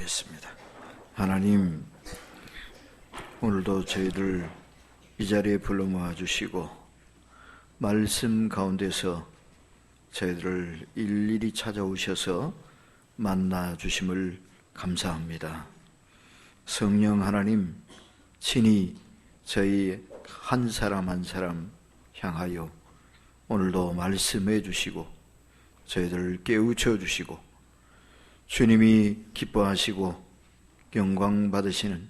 기도하겠습니다. 하나님, 오늘도 저희들 이 자리에 불러 모아주시고 말씀 가운데서 저희들을 일일이 찾아오셔서 만나주심을 감사합니다. 성령 하나님, 친히 저희 한 사람 한 사람 향하여 오늘도 말씀해 주시고 저희들을 깨우쳐 주시고 주님이 기뻐하시고 영광 받으시는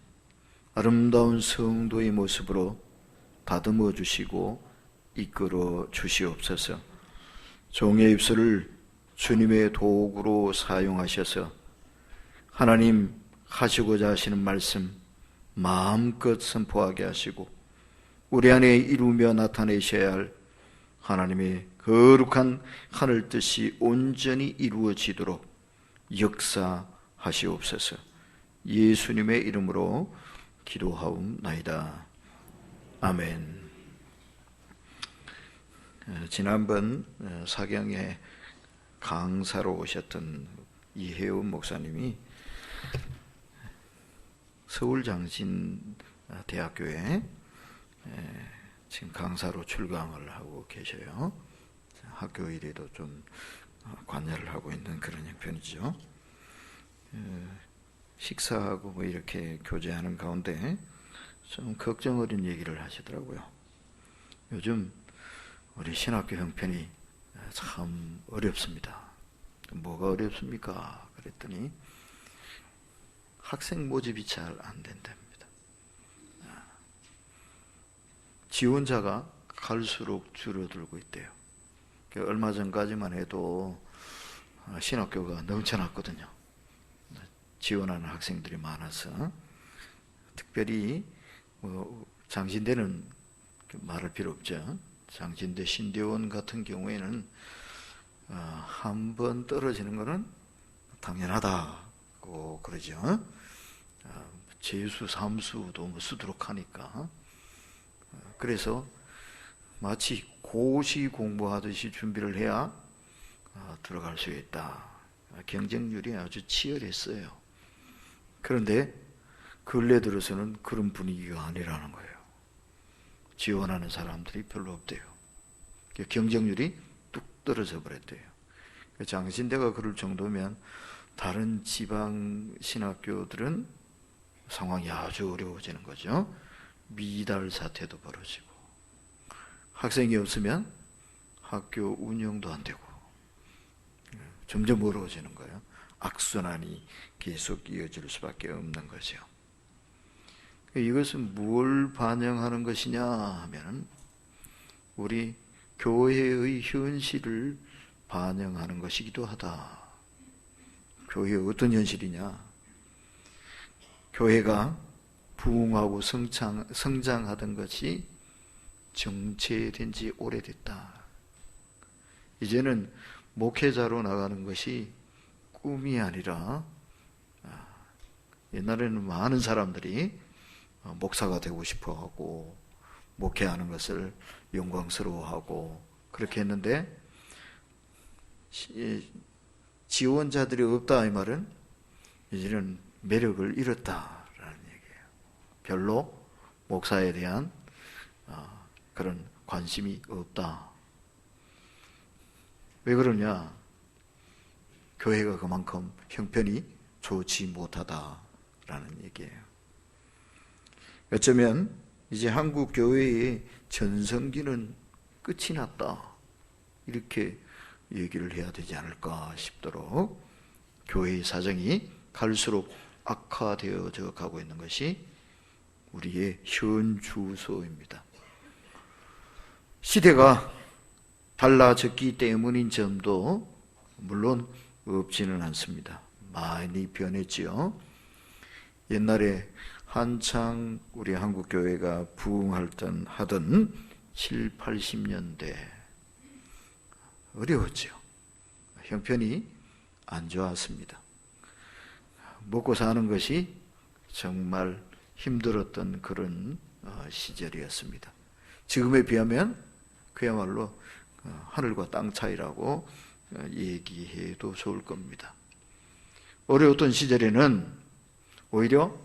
아름다운 성도의 모습으로 다듬어 주시고 이끌어 주시옵소서. 종의 입술을 주님의 도구로 사용하셔서 하나님 하시고자 하시는 말씀 마음껏 선포하게 하시고 우리 안에 이루며 나타내셔야 할 하나님의 거룩한 하늘 뜻이 온전히 이루어지도록 역사하시옵소서. 예수님의 이름으로 기도하옵나이다. 아멘. 지난번 사경에 강사로 오셨던 이혜원 목사님이 서울장신대학교에 지금 강사로 출강을 하고 계셔요. 학교 일에도 좀 관여를 하고 있는 그런 형편이죠. 식사하고 뭐 이렇게 교제하는 가운데 좀 걱정 어린 얘기를 하시더라고요. 요즘 우리 신학교 형편이 참 어렵습니다. 뭐가 어렵습니까? 그랬더니 학생 모집이 잘 안 된답니다. 지원자가 갈수록 줄어들고 있대요. 얼마 전까지만 해도 신학교가 넘쳐났거든요. 지원하는 학생들이 많아서. 특별히 장신대는 말할 필요 없죠. 장신대 신대원 같은 경우에는 한 번 떨어지는 것은 당연하다고 그러죠. 재수, 삼수도 수두룩 하니까. 그래서 마치 고시 공부하듯이 준비를 해야 들어갈 수 있다. 경쟁률이 아주 치열했어요. 그런데 근래 들어서는 그런 분위기가 아니라는 거예요. 지원하는 사람들이 별로 없대요. 경쟁률이 뚝 떨어져 버렸대요. 장신대가 그럴 정도면 다른 지방 신학교들은 상황이 아주 어려워지는 거죠. 미달 사태도 벌어지고 학생이 없으면 학교 운영도 안 되고 점점 어려워지는 거예요. 악순환이 계속 이어질 수밖에 없는 거죠. 이것은 뭘 반영하는 것이냐 하면 우리 교회의 현실을 반영하는 것이기도 하다. 교회의 어떤 현실이냐? 교회가 부흥하고 성장하던 것이 정체된 지 오래됐다. 이제는 목회자로 나가는 것이 꿈이 아니라 옛날에는 많은 사람들이 목사가 되고 싶어하고 목회하는 것을 영광스러워하고 그렇게 했는데 지원자들이 없다 이 말은 이제는 매력을 잃었다라는 얘기예요. 별로 목사에 대한 그런 관심이 없다. 왜 그러냐? 교회가 그만큼 형편이 좋지 못하다라는 얘기예요. 어쩌면 이제 한국 교회의 전성기는 끝이 났다. 이렇게 얘기를 해야 되지 않을까 싶도록 교회의 사정이 갈수록 악화되어져 가고 있는 것이 우리의 현 주소입니다. 시대가 달라졌기 때문인 점도 물론 없지는 않습니다. 많이 변했지요. 옛날에 한창 우리 한국교회가 부흥하던 7, 80년대 어려웠죠. 형편이 안 좋았습니다. 먹고 사는 것이 정말 힘들었던 그런 시절이었습니다. 지금에 비하면 그야말로 하늘과 땅 차이라고 얘기해도 좋을 겁니다. 어려웠던 시절에는 오히려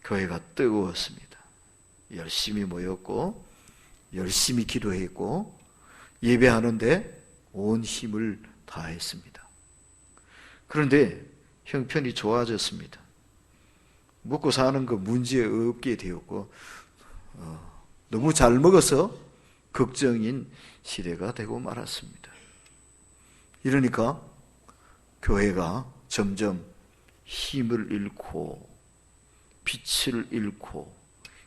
교회가 뜨거웠습니다. 열심히 모였고 열심히 기도했고 예배하는데 온 힘을 다했습니다. 그런데 형편이 좋아졌습니다. 먹고 사는 거 문제 없게 되었고 너무 잘 먹어서 걱정인 시대가 되고 말았습니다. 이러니까 교회가 점점 힘을 잃고 빛을 잃고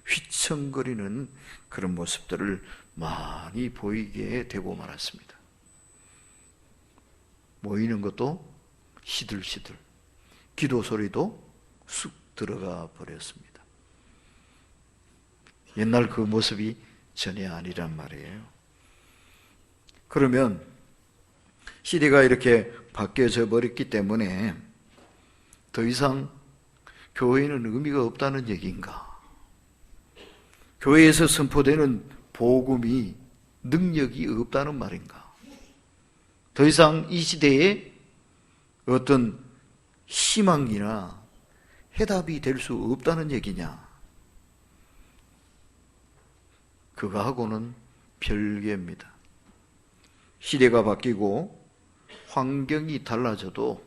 휘청거리는 그런 모습들을 많이 보이게 되고 말았습니다. 모이는 것도 시들시들, 기도 소리도 쑥 들어가 버렸습니다. 옛날 그 모습이 전혀 아니란 말이에요. 그러면 시대가 이렇게 바뀌어져 버렸기 때문에 더 이상 교회는 의미가 없다는 얘기인가? 교회에서 선포되는 복음이 능력이 없다는 말인가? 더 이상 이 시대에 어떤 희망이나 해답이 될 수 없다는 얘기냐? 그거하고는 별개입니다. 시대가 바뀌고 환경이 달라져도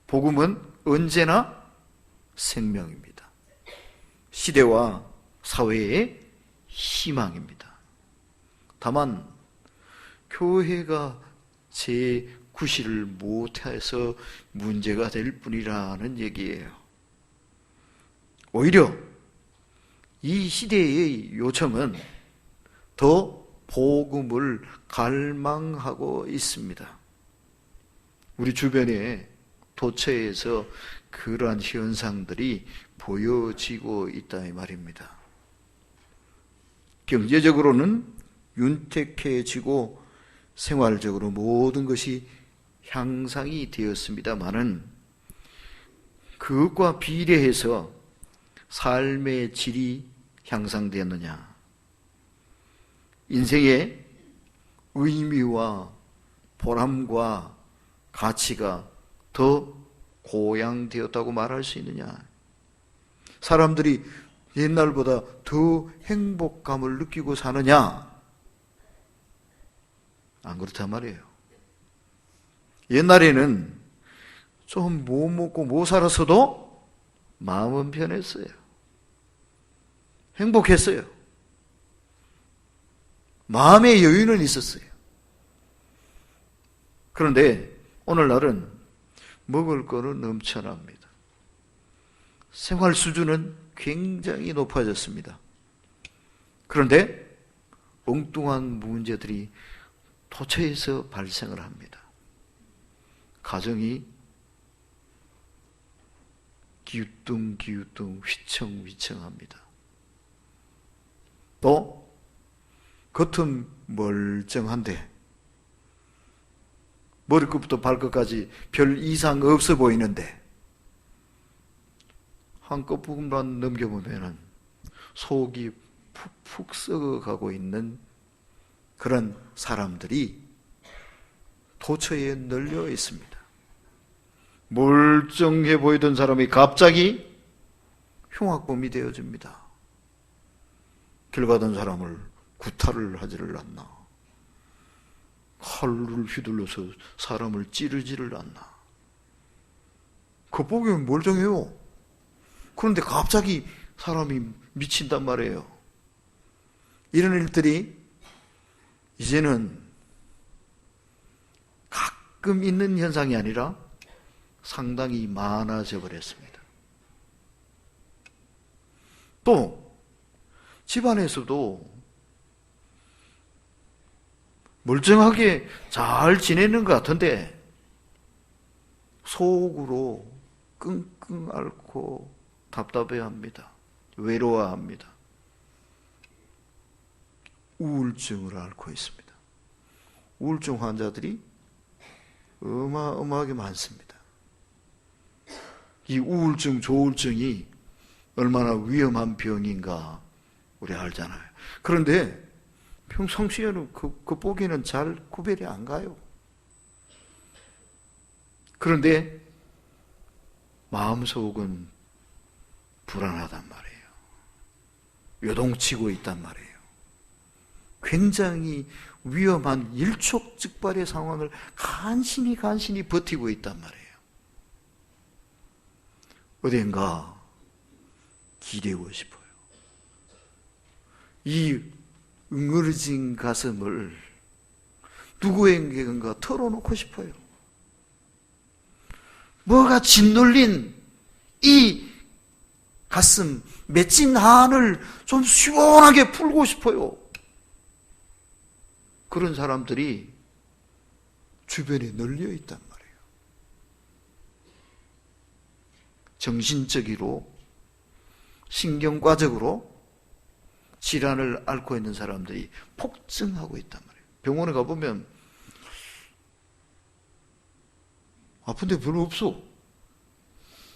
복음은 언제나 생명입니다. 시대와 사회의 희망입니다. 다만 교회가 제 구실을 못해서 문제가 될 뿐이라는 얘기예요. 오히려 이 시대의 요청은 더 복음을 갈망하고 있습니다. 우리 주변에 도처에서 그러한 현상들이 보여지고 있다 이 말입니다. 경제적으로는 윤택해지고 생활적으로 모든 것이 향상이 되었습니다마는 그것과 비례해서 삶의 질이 향상되었느냐? 인생의 의미와 보람과 가치가 더 고양되었다고 말할 수 있느냐? 사람들이 옛날보다 더 행복감을 느끼고 사느냐? 안 그렇단 말이에요. 옛날에는 좀 못 먹고 못 살았어도 마음은 편했어요. 행복했어요. 마음의 여유는 있었어요. 그런데 오늘날은 먹을 거는 넘쳐납니다. 생활 수준은 굉장히 높아졌습니다. 그런데 엉뚱한 문제들이 도처에서 발생을 합니다. 가정이 기우뚱기우뚱 휘청휘청합니다. 또 겉은 멀쩡한데 머리끝부터 발끝까지 별 이상 없어 보이는데 한 껍부분만 넘겨보면 속이 푹푹 썩어가고 있는 그런 사람들이 도처에 널려 있습니다. 멀쩡해 보이던 사람이 갑자기 흉악범이 되어집니다. 길 가던 사람을 구타를 하지를 않나, 칼을 휘둘러서 사람을 찌르지를 않나. 겉보기엔 멀쩡해요. 그런데 갑자기 사람이 미친단 말이에요. 이런 일들이 이제는 가끔 있는 현상이 아니라 상당히 많아져 버렸습니다. 또 집안에서도 멀쩡하게 잘 지내는 것 같은데 속으로 끙끙 앓고 답답해합니다. 외로워합니다. 우울증을 앓고 있습니다. 우울증 환자들이 어마어마하게 많습니다. 이 우울증, 조울증이 얼마나 위험한 병인가 우리 알잖아요. 그런데 평상시에는 겉보기에는 잘 구별이 안 가요. 그런데 마음속은 불안하단 말이에요. 요동치고 있단 말이에요. 굉장히 위험한 일촉즉발의 상황을 간신히 버티고 있단 말이에요. 어딘가 기대고 싶어요. 이 응어리진 가슴을 누구에게인가 털어놓고 싶어요. 뭐가 짓눌린 이 가슴, 맺힌 한을 좀 시원하게 풀고 싶어요. 그런 사람들이 주변에 널려 있단 말이에요. 정신적으로, 신경과적으로 질환을 앓고 있는 사람들이 폭증하고 있단 말이에요. 병원에 가보면 아픈데 별로 없어.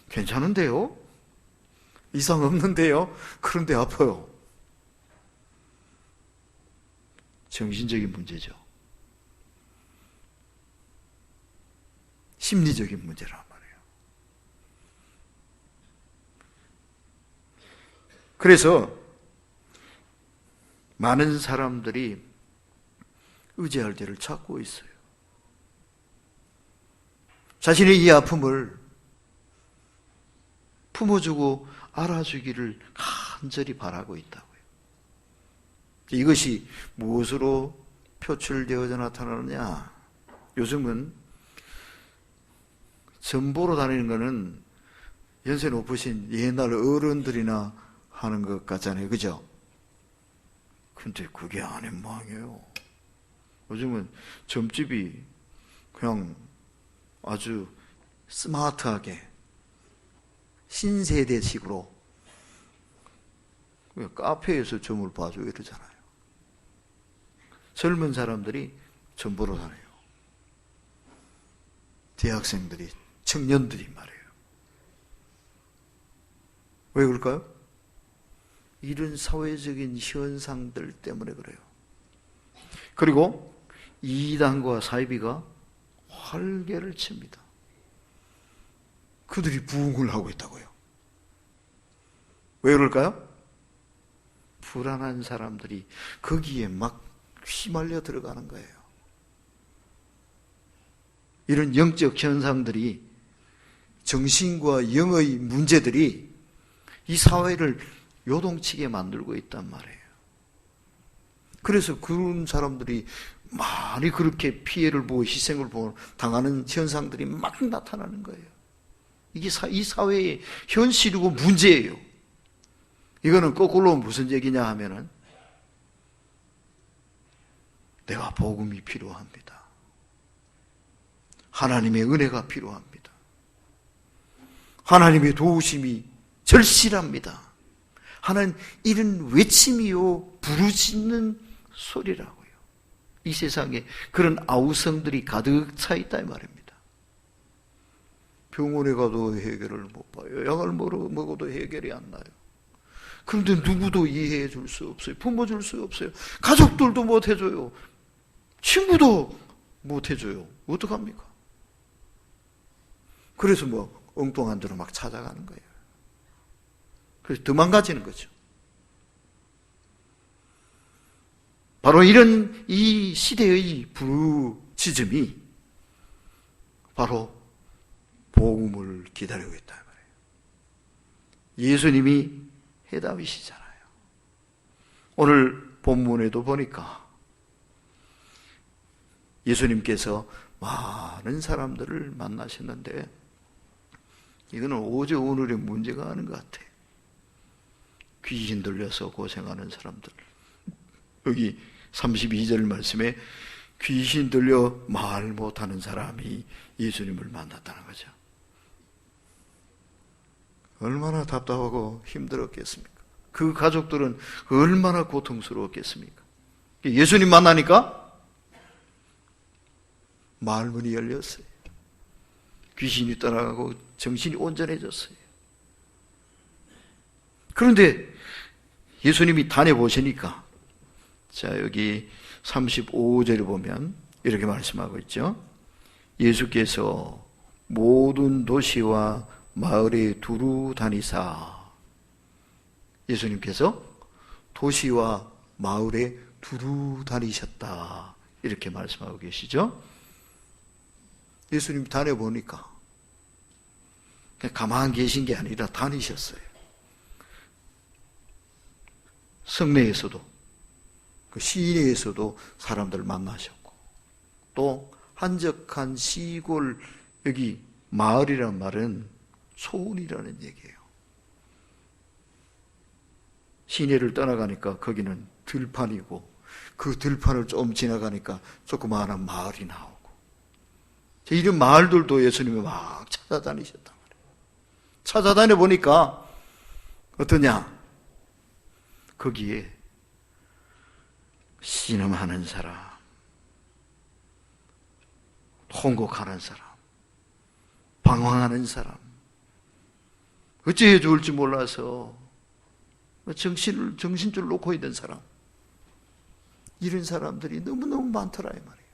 괜찮은데요? 이상 없는데요? 그런데 아파요. 정신적인 문제죠. 심리적인 문제란 말이에요. 그래서 많은 사람들이 의지할 데를 찾고 있어요. 자신의 이 아픔을 품어주고 알아주기를 간절히 바라고 있다고요. 이것이 무엇으로 표출되어져 나타나느냐? 요즘은 전보로 다니는 것은 연세 높으신 옛날 어른들이나 하는 것 같잖아요. 그죠? 근데 그게 아닌 모양이에요. 요즘은 점집이 그냥 아주 스마트하게 신세대식으로 카페에서 점을 봐줘 이러잖아요. 젊은 사람들이 점 보러 다녀요. 대학생들이, 청년들이 말이에요. 왜 그럴까요? 이런 사회적인 현상들 때문에 그래요. 그리고 이단과 사이비가 활개를 칩니다. 그들이 부흥을 하고 있다고요. 왜 그럴까요? 불안한 사람들이 거기에 막 휘말려 들어가는 거예요. 이런 영적 현상들이, 정신과 영의 문제들이 이 사회를 요동치게 만들고 있단 말이에요. 그래서 그런 사람들이 많이 그렇게 피해를 보고 희생을 보고 당하는 현상들이 막 나타나는 거예요. 이게 이 사회의 현실이고 문제예요. 이거는 거꾸로 무슨 얘기냐 하면은 내가 복음이 필요합니다. 하나님의 은혜가 필요합니다. 하나님의 도우심이 절실합니다. 하는 이런 외침이요 부르짖는 소리라고요. 이 세상에 그런 아우성들이 가득 차 있다 이 말입니다. 병원에 가도 해결을 못 봐요. 약을 먹어도 해결이 안 나요. 그런데 누구도 이해해 줄 수 없어요. 품어줄 수 없어요. 가족들도 못 해줘요. 친구도 못 해줘요. 어떡합니까? 그래서 엉뚱한 데로 막 찾아가는 거예요. 그래서 도망가지는 거죠. 바로 이런 이 시대의 부르짖음이 바로 복음을 기다리고 있다 말이에요. 예수님이 해답이시잖아요. 오늘 본문에도 보니까 예수님께서 많은 사람들을 만나셨는데 이거는 어제 오늘의 문제가 아닌 것 같아요. 귀신 들려서 고생하는 사람들. 여기 32절 말씀에 귀신 들려 말 못하는 사람이 예수님을 만났다는 거죠. 얼마나 답답하고 힘들었겠습니까? 그 가족들은 얼마나 고통스러웠겠습니까? 예수님 만나니까 말문이 열렸어요. 귀신이 떠나가고 정신이 온전해졌어요. 그런데 예수님이 다녀보시니까, 자, 여기 35절에 보면 이렇게 말씀하고 있죠. 예수께서 모든 도시와 마을에 두루 다니사 예수님께서 도시와 마을에 두루 다니셨다, 이렇게 말씀하고 계시죠. 예수님 다녀보니까 그냥 가만히 계신 게 아니라 다니셨어요. 성내에서도, 그 시내에서도 사람들 만나셨고, 또 한적한 시골, 여기 마을이란 말은 소운이라는 얘기예요. 시내를 떠나가니까 거기는 들판이고, 그 들판을 좀 지나가니까 조그마한 마을이 나오고, 이런 마을들도 예수님이 막 찾아다니셨단 말이에요. 찾아다녀 보니까 어떠냐? 거기에 신음하는 사람, 통곡하는 사람, 방황하는 사람, 어찌해 좋을지 몰라서 정신줄 놓고 있는 사람, 이런 사람들이 너무너무 많더라 이 말이에요.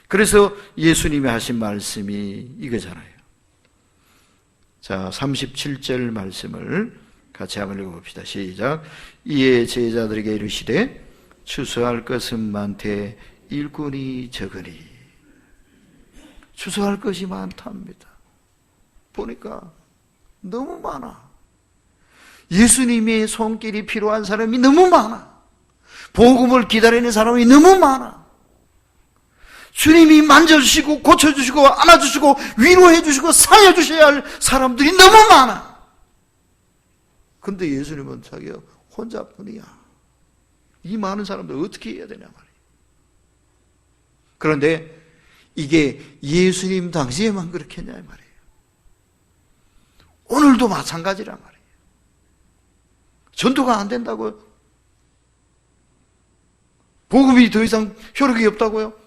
그래서 예수님이 하신 말씀이 이거잖아요. 자, 37절 말씀을 같이 한번 읽어봅시다. 시작. 이에 제자들에게 이르시되 추수할 것은 많되 일꾼이 적으니. 추수할 것이 많답니다. 보니까 너무 많아. 예수님의 손길이 필요한 사람이 너무 많아. 복음을 기다리는 사람이 너무 많아. 주님이 만져주시고 고쳐주시고 안아주시고 위로해주시고 살려주셔야 할 사람들이 너무 많아. 근데 예수님은 자기가 혼자뿐이야. 이 많은 사람들 어떻게 해야 되냐 말이에요. 그런데 이게 예수님 당시에만 그렇게 했냐 말이에요. 오늘도 마찬가지란 말이에요. 전도가 안 된다고요? 복음이 더 이상 효력이 없다고요?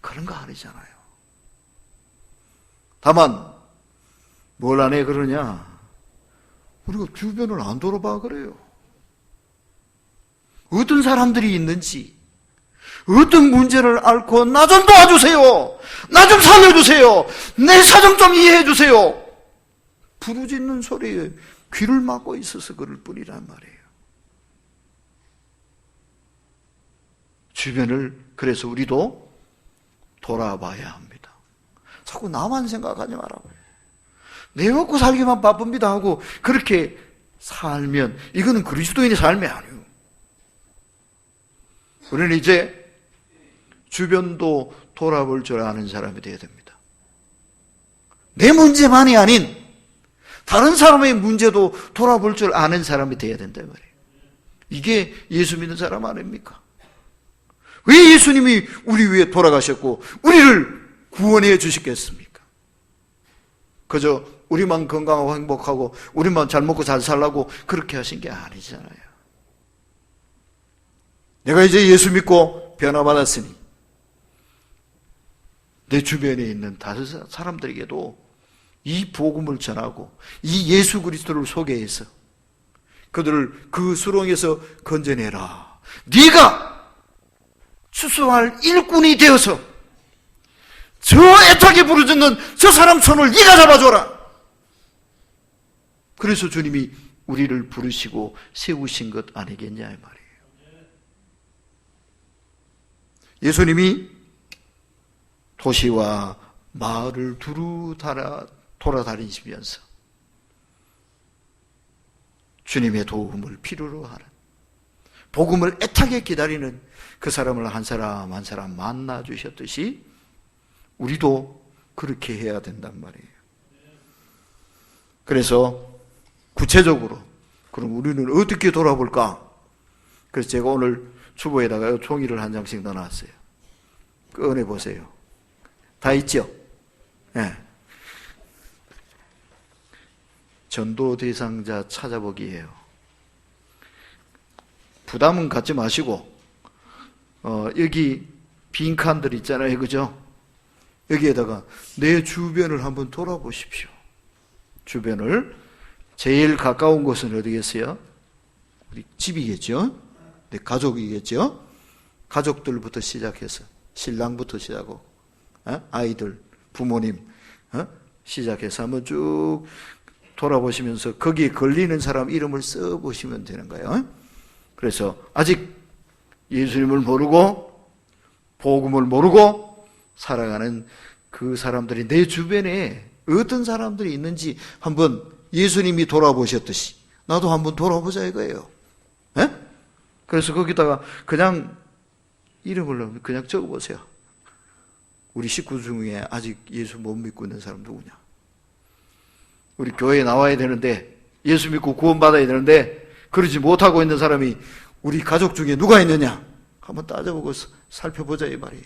그런 거 아니잖아요. 다만 뭘 안 해 그러냐? 우리가 주변을 안 돌아봐 그래요. 어떤 사람들이 있는지, 어떤 문제를 앓고 나 좀 도와주세요, 나 좀 살려주세요, 내 사정 좀 이해해 주세요, 부르짖는 소리에 귀를 막고 있어서 그럴 뿐이란 말이에요. 주변을 그래서 우리도 돌아봐야 합니다. 자꾸 나만 생각하지 말라고요. 내 먹고 살기만 바쁩니다 하고 그렇게 살면 이거는 그리스도인의 삶이 아니에요. 우리는 이제 주변도 돌아볼 줄 아는 사람이 되어야 됩니다. 내 문제만이 아닌 다른 사람의 문제도 돌아볼 줄 아는 사람이 되어야 된단 말이에요. 이게 예수 믿는 사람 아닙니까? 왜 예수님이 우리 위해 돌아가셨고 우리를 구원해 주시겠습니까? 그저 우리만 건강하고 행복하고 우리만 잘 먹고 잘 살라고 그렇게 하신 게 아니잖아요. 내가 이제 예수 믿고 변화받았으니 내 주변에 있는 다른 사람들에게도 이 복음을 전하고 이 예수 그리스도를 소개해서 그들을 그 수렁에서 건져내라. 네가 추수할 일꾼이 되어서 저 애타게 부르짖는 저 사람 손을 네가 잡아줘라. 그래서 주님이 우리를 부르시고 세우신 것 아니겠냐 이 말이에요. 예수님이 도시와 마을을 두루 돌아다니시면서 주님의 도움을 필요로 하는, 복음을 애타게 기다리는 그 사람을 한 사람 한 사람 만나 주셨듯이 우리도 그렇게 해야 된단 말이에요. 그래서 구체적으로 그럼 우리는 어떻게 돌아볼까? 그래서 제가 오늘 주보에다가 종이를 한 장씩 넣어놨어요. 꺼내보세요. 다 있죠? 네. 전도 대상자 찾아보기예요. 부담은 갖지 마시고 여기 빈칸들 있잖아요, 그죠? 여기에다가 내 주변을 한번 돌아보십시오. 주변을 제일 가까운 곳은 어디겠어요? 우리 집이겠죠? 내 가족이겠죠? 가족들부터 시작해서 신랑부터 시작하고 아이들, 부모님 시작해서 한번 쭉 돌아보시면서 거기에 걸리는 사람 이름을 써보시면 되는 거예요. 그래서 아직 예수님을 모르고 복음을 모르고 살아가는 그 사람들이 내 주변에 어떤 사람들이 있는지 한번 예수님이 돌아보셨듯이 나도 한번 돌아보자 이거예요. 네? 그래서 거기다가 그냥 이름을 그냥 적어보세요. 우리 식구 중에 아직 예수 못 믿고 있는 사람 누구냐? 우리 교회에 나와야 되는데 예수 믿고 구원받아야 되는데 그러지 못하고 있는 사람이 우리 가족 중에 누가 있느냐? 한번 따져보고 살펴보자 이 말이에요.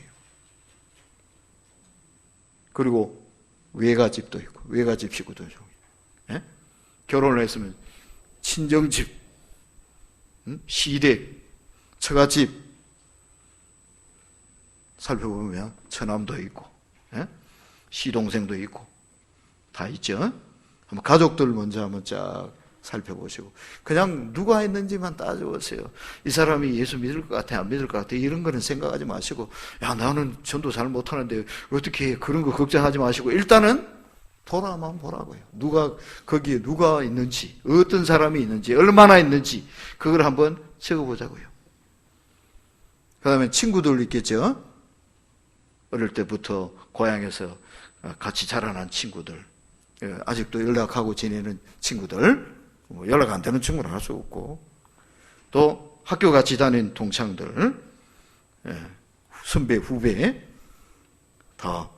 그리고 외가집도 있고 외가집 식구도 있고 예? 결혼을 했으면 친정집, 시댁, 처가집 살펴보면 처남도 있고 예? 시동생도 있고 다 있죠. 한번 가족들 먼저 한번 쫙 살펴보시고 그냥 누가 있는지만 따져보세요. 이 사람이 예수 믿을 것 같아 안 믿을 것 같아 이런 거는 생각하지 마시고 야 나는 전도 잘 못하는데 어떻게 해 그런 거 걱정하지 마시고 일단은 돌아만 보라고요. 거기에 누가 있는지 어떤 사람이 있는지 얼마나 있는지 그걸 한번 적어보자고요. 그 다음에 친구들 있겠죠. 어릴 때부터 고향에서 같이 자라난 친구들 아직도 연락하고 지내는 친구들 연락 안 되는 친구는 할 수 없고 또 학교 같이 다닌 동창들 선배 후배 다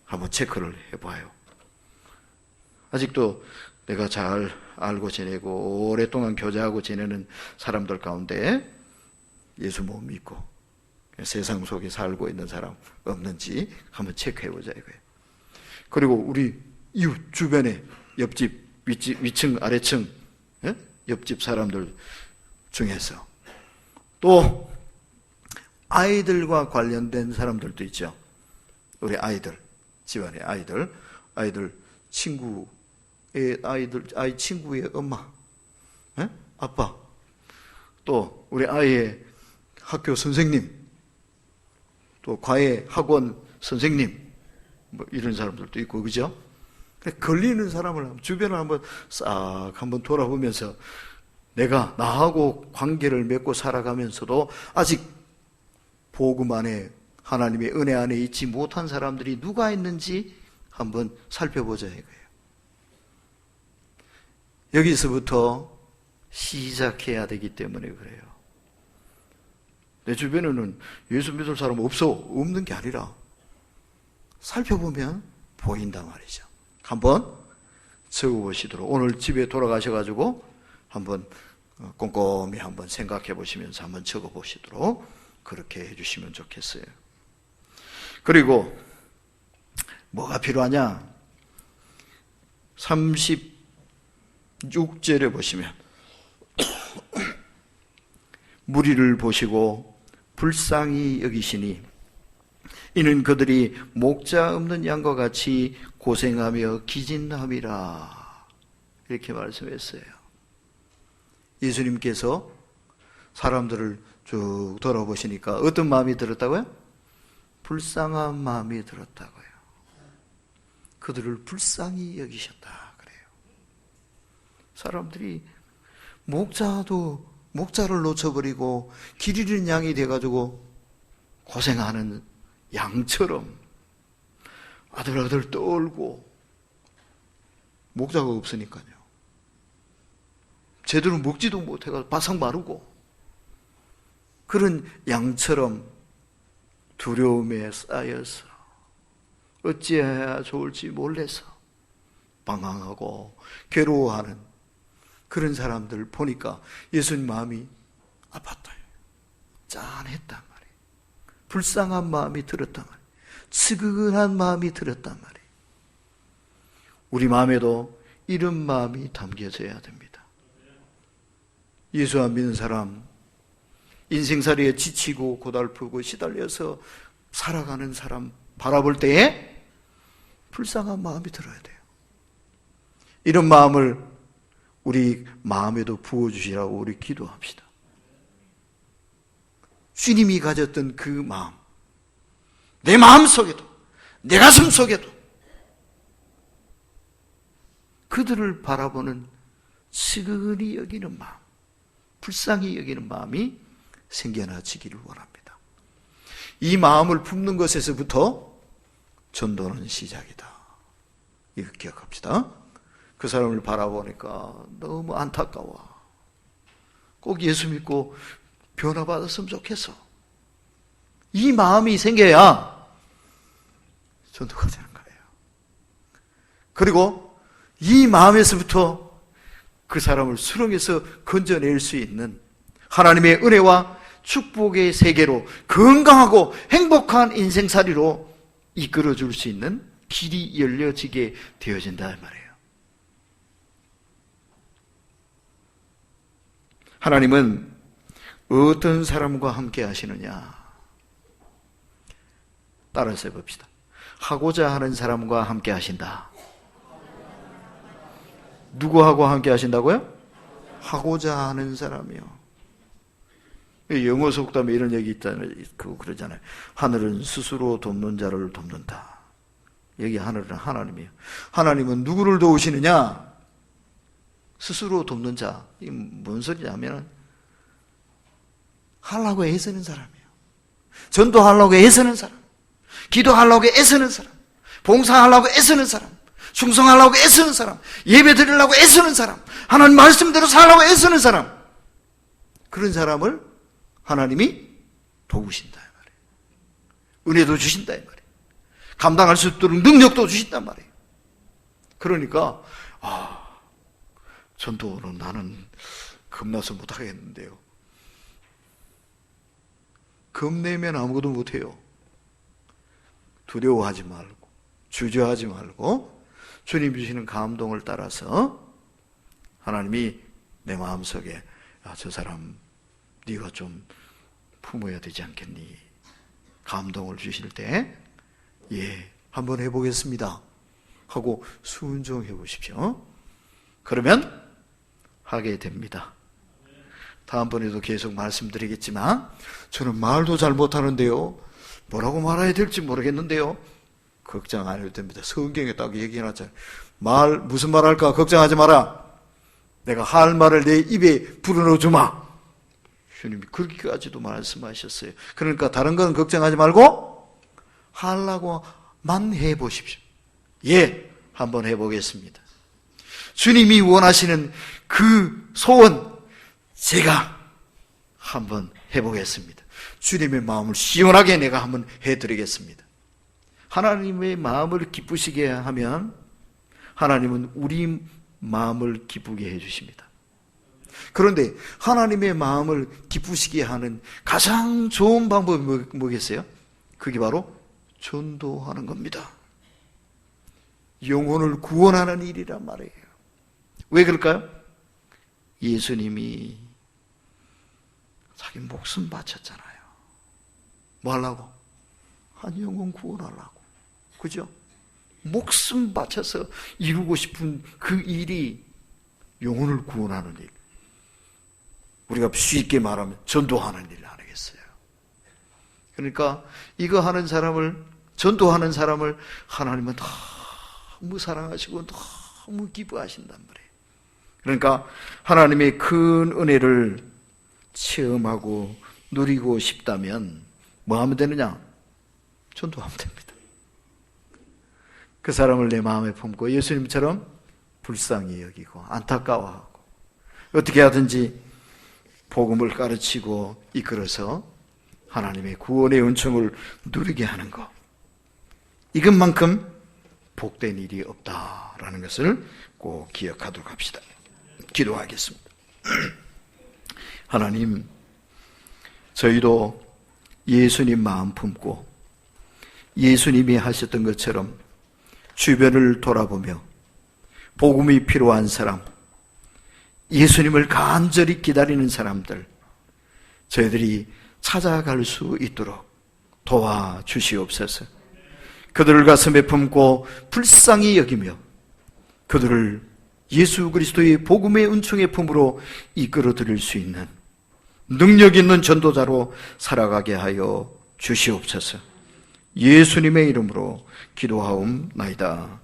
한번 체크를 해봐요. 아직도 내가 잘 알고 지내고 오랫동안 교제하고 지내는 사람들 가운데 예수 못 믿고 세상 속에 살고 있는 사람 없는지 한번 체크해보자 이거예요. 그리고 우리 이웃 주변에 옆집, 위층, 아래층 옆집 사람들 중에서 또 아이들과 관련된 사람들도 있죠. 우리 아이들, 집안의 아이들 친구의 아이 친구의 엄마, 아빠, 또 우리 아이의 학교 선생님, 또 과외 학원 선생님, 뭐 이런 사람들도 있고, 그죠? 걸리는 사람을 주변을 한번 돌아보면서 내가 나하고 관계를 맺고 살아가면서도 아직 복음 안에 하나님의 은혜 안에 있지 못한 사람들이 누가 있는지 한번 살펴보자 이거예요. 여기서부터 시작해야 되기 때문에 그래요. 내 주변에는 예수 믿을 사람 없는 게 아니라 살펴보면 보인단 말이죠. 한번 적어보시도록 오늘 집에 돌아가셔가지고 한번 꼼꼼히 한번 생각해 보시면서 한번 적어보시도록 그렇게 해주시면 좋겠어요. 그리고 뭐가 필요하냐? 36절에 보시면 무리를 보시고 불쌍히 여기시니 이는 그들이 목자 없는 양과 같이 고생하며 기진함이라 이렇게 말씀했어요. 예수님께서 사람들을 쭉 돌아보시니까 어떤 마음이 들었다고요? 불쌍한 마음이 들었다고요. 그들을 불쌍히 여기셨다 그래요. 사람들이 목자를 놓쳐버리고 길 잃은 양이 돼가지고 고생하는 양처럼 아들아들 떨고 목자가 없으니까요. 제대로 먹지도 못해가지고 바싹 마르고 그런 양처럼 두려움에 쌓여서 어찌해야 좋을지 몰라서 방황하고 괴로워하는 그런 사람들 보니까 예수님 마음이 아팠다. 짠했단 말이에요. 불쌍한 마음이 들었단 말이에요. 측은한 마음이 들었단 말이에요. 우리 마음에도 이런 마음이 담겨져야 됩니다. 예수 안 믿는 사람, 인생살이에 지치고 고달프고 시달려서 살아가는 사람 바라볼 때에 불쌍한 마음이 들어야 돼요. 이런 마음을 우리 마음에도 부어주시라고 우리 기도합시다. 주님이 가졌던 그 마음, 내 마음 속에도, 내 가슴 속에도 그들을 바라보는 측은히 여기는 마음, 불쌍히 여기는 마음이 생겨나지기를 원합니다. 이 마음을 품는 것에서부터 전도는 시작이다. 이거 기억합시다. 그 사람을 바라보니까 너무 안타까워. 꼭 예수 믿고 변화받았으면 좋겠어. 이 마음이 생겨야 전도가 되는 거예요. 그리고 이 마음에서부터 그 사람을 수렁에서 건져낼 수 있는 하나님의 은혜와 축복의 세계로 건강하고 행복한 인생살이로 이끌어줄 수 있는 길이 열려지게 되어진다 말이에요. 하나님은 어떤 사람과 함께 하시느냐? 따라서 해봅시다. 하고자 하는 사람과 함께 하신다. 누구하고 함께 하신다고요? 하고자 하는 사람이요. 영어 속담에 이런 얘기 있잖아요. 그러잖아요. 하늘은 스스로 돕는 자를 돕는다. 여기 하늘은 하나님이에요. 하나님은 누구를 도우시느냐? 스스로 돕는 자. 이게 뭔 소리냐면 하려고 애쓰는 사람이에요. 전도하려고 애쓰는 사람, 기도하려고 애쓰는 사람, 봉사하려고 애쓰는 사람, 충성하려고 애쓰는 사람, 예배 드리려고 애쓰는 사람, 하나님 말씀대로 살려고 애쓰는 사람, 그런 사람을 하나님이 도우신다 이 말이에요. 은혜도 주신다 이 말이에요. 감당할 수 있도록 능력도 주신단 말이에요. 그러니까 전도는 나는 겁나서 못하겠는데요. 겁내면 아무것도 못해요. 두려워하지 말고 주저하지 말고 주님 주시는 감동을 따라서 하나님이 내 마음속에 저 사람 네가 좀 품어야 되지 않겠니? 감동을 주실 때 한번 해보겠습니다 하고 순종해 보십시오. 그러면 하게 됩니다. 다음번에도 계속 말씀드리겠지만 저는 말도 잘 못하는데요, 뭐라고 말해야 될지 모르겠는데요, 걱정 안 해도 됩니다. 성경에 딱 얘기해놨잖아요. 무슨 말 할까 걱정하지 마라. 내가 할 말을 내 입에 불어넣어 주마. 주님이 그렇게까지도 말씀하셨어요. 그러니까 다른 건 걱정하지 말고 하려고만 해보십시오. 한번 해보겠습니다. 주님이 원하시는 그 소원 제가 한번 해보겠습니다. 주님의 마음을 시원하게 내가 한번 해드리겠습니다. 하나님의 마음을 기쁘시게 하면 하나님은 우리 마음을 기쁘게 해주십니다. 그런데 하나님의 마음을 기쁘시게 하는 가장 좋은 방법이 뭐겠어요? 그게 바로 전도하는 겁니다. 영혼을 구원하는 일이란 말이에요. 왜 그럴까요? 예수님이 자기 목숨 바쳤잖아요. 뭐 하려고? 한 영혼 구원하려고. 그죠? 목숨 바쳐서 이루고 싶은 그 일이 영혼을 구원하는 일. 우리가 쉽게 말하면 전도하는 일 아니겠어요? 그러니까 이거 하는 사람을, 전도하는 사람을 하나님은 너무 사랑하시고 너무 기뻐하신단 말이에요. 그러니까 하나님의 큰 은혜를 체험하고 누리고 싶다면 뭐 하면 되느냐? 전도하면 됩니다. 그 사람을 내 마음에 품고 예수님처럼 불쌍히 여기고 안타까워하고 어떻게 하든지 복음을 가르치고 이끌어서 하나님의 구원의 은총을 누리게 하는 것, 이것만큼 복된 일이 없다라는 것을 꼭 기억하도록 합시다. 기도하겠습니다. 하나님, 저희도 예수님 마음 품고 예수님이 하셨던 것처럼 주변을 돌아보며 복음이 필요한 사람, 예수님을 간절히 기다리는 사람들, 저희들이 찾아갈 수 있도록 도와주시옵소서. 그들을 가슴에 품고 불쌍히 여기며 그들을 예수 그리스도의 복음의 은총의 품으로 이끌어 드릴 수 있는 능력 있는 전도자로 살아가게 하여 주시옵소서. 예수님의 이름으로 기도하옵나이다.